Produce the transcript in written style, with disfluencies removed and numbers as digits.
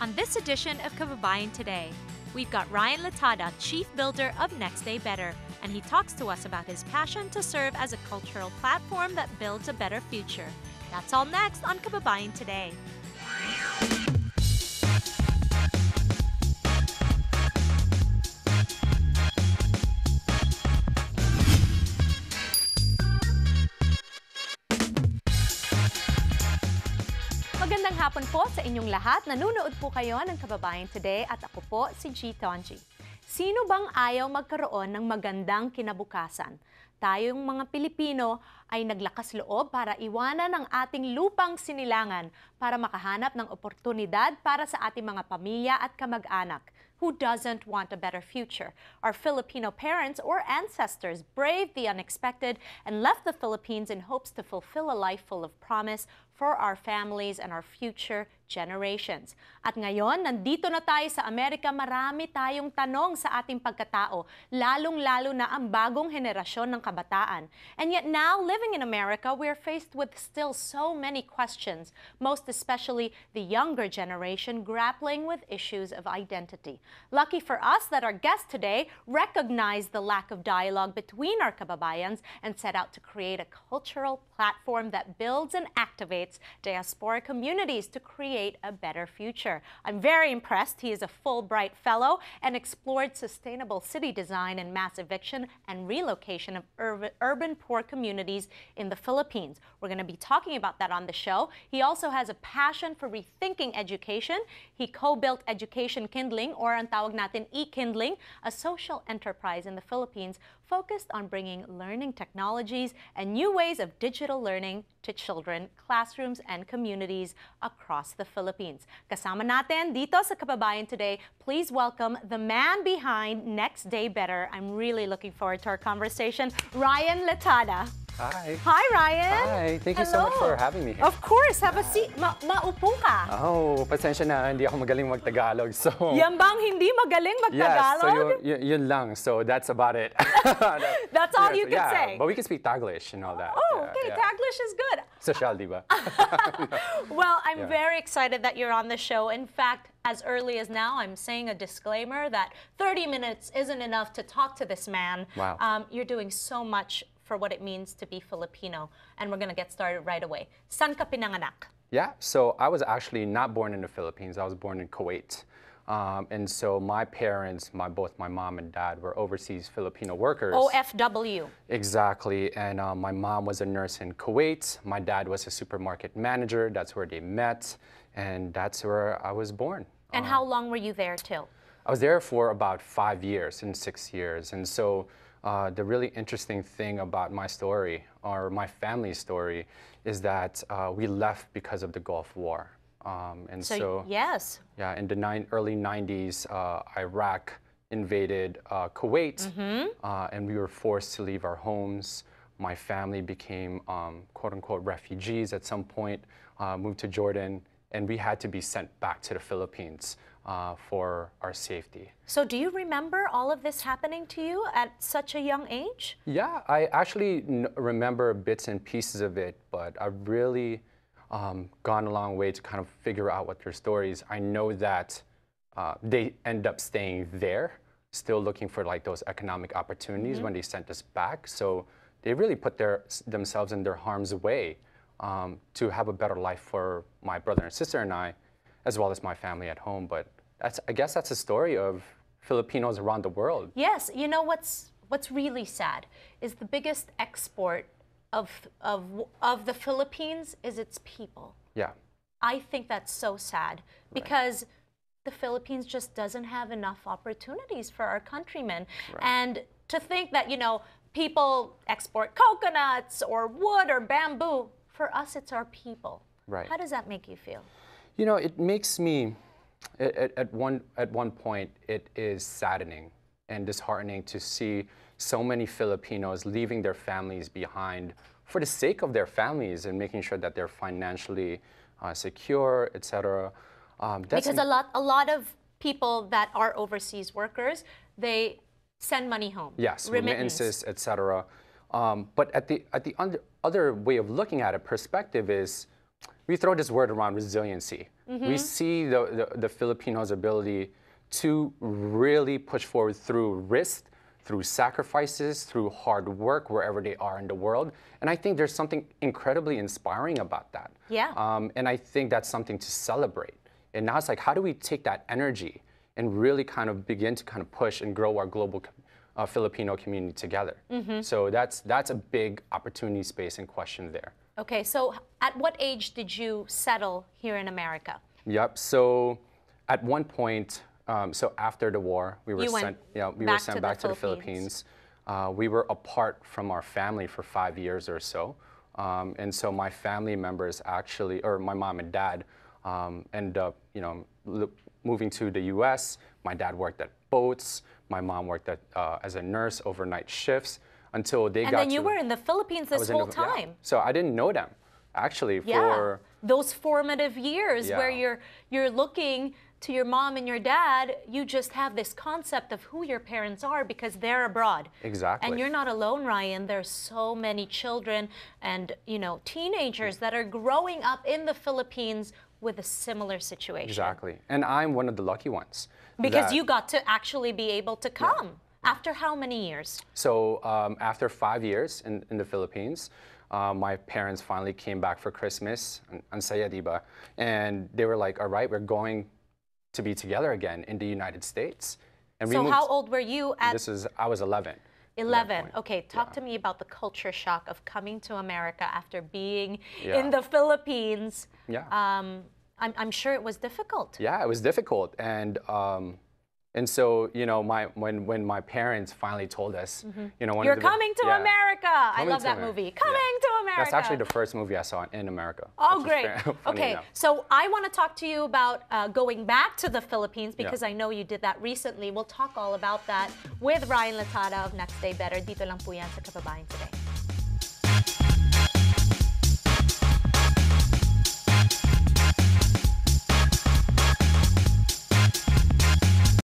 On this edition of Kababayan Today, we've got Ryan Letada, Chief Builder of NextDayBetter, and he talks to us about his passion to serve as a cultural platform that builds a better future. That's all next on Kababayan Today. Magandang hapon po sa inyong lahat. Nanunood po kayo ng Kababayan Today at ako po si G. Tonji. Sino bang ayaw magkaroon ng magandang kinabukasan? Tayong mga Pilipino ay naglakas loob para iwanan ang ating lupang sinilangan para makahanap ng oportunidad para sa ating mga pamilya at kamag-anak. Who doesn't want a better future? Our Filipino parents or ancestors braved the unexpected and left the Philippines in hopes to fulfill a life full of promise for our families and our future generations. At ngayon, nandito na tayo sa Amerika, marami tayong tanong sa ating pagkatao, lalong-lalo na ang bagong henerasyon ng kabataan. And yet now, living in America, we're faced with still so many questions, most especially the younger generation grappling with issues of identity. Lucky for us that our guest today recognized the lack of dialogue between our kababayans and set out to create a cultural platform that builds and activates diaspora communities to create a better future. I'm very impressed. He is a Fulbright Fellow and explored sustainable city design and mass eviction and relocation of urban poor communities in the Philippines. We're going to be talking about that on the show. He also has a passion for rethinking education. He co-built Education Kindling, or ang tawag natin e-Kindling, a social enterprise in the Philippines focused on bringing learning technologies and new ways of digital learning to children, classrooms, and communities across the Philippines. Kasama natin dito sa Kababayan Today, please welcome the man behind NextDayBetter. I'm really looking forward to our conversation, Ryan Letada. Hi. Hi, Ryan. Hi. Thank you so much for having me here. Of course. Have a seat. Maupo ka. Oh, pasensya na. Hindi ako magaling mag-Tagalog. So, yan bang hindi magaling mag-Tagalog? Yes, so yun lang. So that's about it. That's all you can say. But we can speak Taglish and all that. Oh, okay. Taglish is good. Social, di ba? Well, I'm very excited that you're on the show. In fact, as early as now, I'm saying a disclaimer that 30 minutes isn't enough to talk to this man. Wow. You're doing so much for what it means to be Filipino, and we're going to get started right away. San ka pinanganak? Yeah, so I was actually not born in the Philippines. I was born in Kuwait. And so my parents, both my mom and dad, were overseas Filipino workers. OFW. Exactly. And my mom was a nurse in Kuwait. My dad was a supermarket manager. That's where they met. And that's where I was born. And how long were you there till? I was there for about 5 years and 6 years. And so the really interesting thing about my story, or my family's story, is that we left because of the Gulf War. Yes. Yeah, in the early 90s, Iraq invaded Kuwait, and we were forced to leave our homes. My family became quote-unquote refugees at some point, moved to Jordan, and we had to be sent back to the Philippines for our safety. So do you remember all of this happening to you at such a young age? Yeah, I actually remember bits and pieces of it, but I've really gone a long way to kind of figure out what their story is. I know that they end up staying there, still looking for like those economic opportunities when they sent us back. So they really put themselves in their harm's way to have a better life for my brother and sister and I, as well as my family at home. But I guess that's a story of Filipinos around the world. Yes, you know what's really sad is the biggest export of the Philippines is its people. Yeah. I think that's so sad because the Philippines just doesn't have enough opportunities for our countrymen. Right. And to think that, people export coconuts or wood or bamboo, for us it's our people. Right. How does that make you feel? It makes me, at one point, it is saddening and disheartening to see so many Filipinos leaving their families behind for the sake of their families and making sure that they're financially secure, etc. Because a lot of people that are overseas workers, they send money home. Yes, remittances, etc. But at the other way of looking at it, perspective is, we throw this word around, resiliency. We see the Filipinos' ability to really push forward through risk, through sacrifices, through hard work, wherever they are in the world. And I think there's something incredibly inspiring about that. Yeah. And I think that's something to celebrate. And now it's like, how do we take that energy and really kind of begin to kind of push and grow our global Filipino community together? So that's a big opportunity space and question there. Okay, so at what age did you settle here in America? Yep. So at one point, so after the war, we were sent back to the Philippines. We were apart from our family for 5 years or so. And so my family members actually, or my mom and dad, ended up, moving to the U.S. My dad worked at boats. My mom worked at, as a nurse, overnight shifts, until they got to... And then you were in the Philippines this whole time. Yeah. So I didn't know them, actually, for... Those formative years where you're looking to your mom and your dad, you just have this concept of who your parents are because they're abroad. Exactly. And you're not alone, Ryan. There's so many children and, teenagers that are growing up in the Philippines with a similar situation. Exactly. And I'm one of the lucky ones. Because you got to actually be able to come. After how many years? So after 5 years in the Philippines, my parents finally came back for Christmas, ang saya, diba? And they were like, all right, we're going to be together again in the United States. And so how old were you at? I was 11. 11. Okay, talk to me about the culture shock of coming to America after being in the Philippines. Yeah. I'm sure it was difficult. Yeah, it was difficult. And so, when my parents finally told us, You're coming to America. I love that movie. Coming to America. That's actually the first movie I saw in America. Oh, great. Okay, so I want to talk to you about going back to the Philippines because I know you did that recently. We'll talk all about that with Ryan Letada of Next Day Better. Dito lang po yan sa Kababayan Today.